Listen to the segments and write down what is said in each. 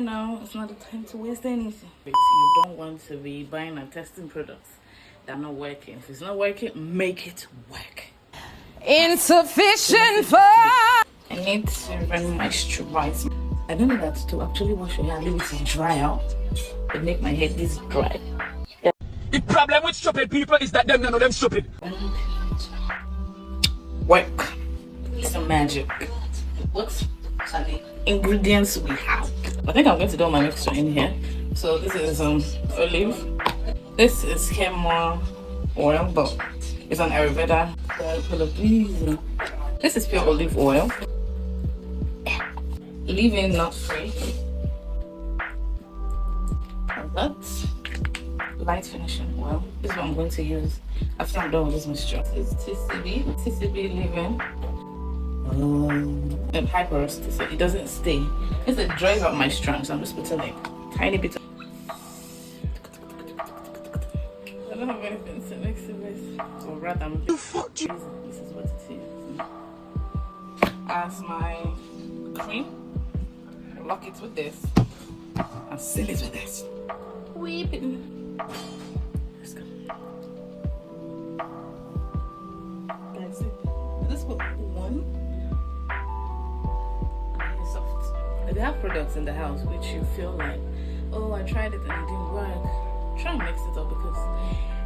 Now it's not the time to waste anything. You don't want to be buying and testing products that are not working. If it's not working, make it work. Insufficient for. I need to moisturize. I don't know that to actually wash your hair, leave it to dry out. It make my hair this dry. Yeah. The problem with stupid people is that them know them stupid. Work. It's a magic. What are the ingredients we have? I think I'm going to do my mixture in here. So this is olive. This is camel oil, but it's an Ayurveda. This is pure olive oil. Leave-in, not free. And that's light finishing oil. This is what I'm going to use after I'm done with this mixture. This is TCB leave-in. And high porosity, so it doesn't stay. It dries out my strands, so I'm just putting like tiny bit of. I don't have anything to mix it with, or rather, I'm just this is what it is. As my cream, lock it with this and seal it with this. Whip it. Let's go. That's it. This one. If you have products in the house which you feel like, oh, I tried it and it didn't work, try and mix it up because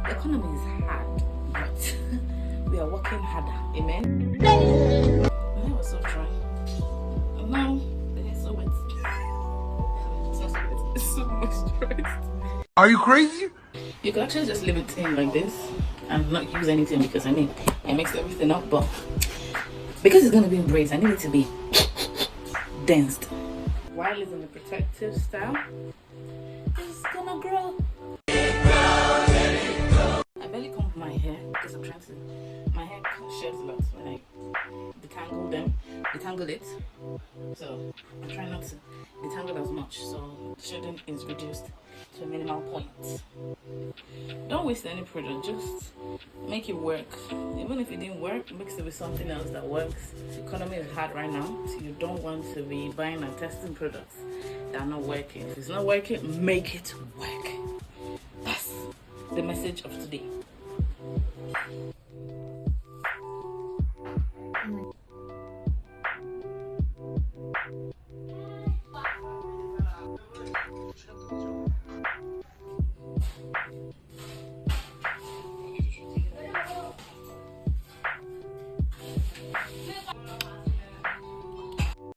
the economy is hard, but we are working harder. Amen. My hair was so dry, and now the hair is so wet. It's not so wet, it's so moisturized. Are you crazy? You could actually just leave it in like this and not use anything because I mixed everything up, but because it's gonna be in braids, I need it to be dense. While it's in the protective style, it's gonna grow. I barely comb my hair because I'm trying to. My hair sheds a lot when I detangle it. So I'm trying not to detangle as much. So shedding is reduced to a minimal point. Don't waste any product. Just make it work. Even if it didn't work, mix it with something else that works. The economy is hard right now, so you don't want to be buying and testing products that are not working. If it's not working, make it work. That's the message of today.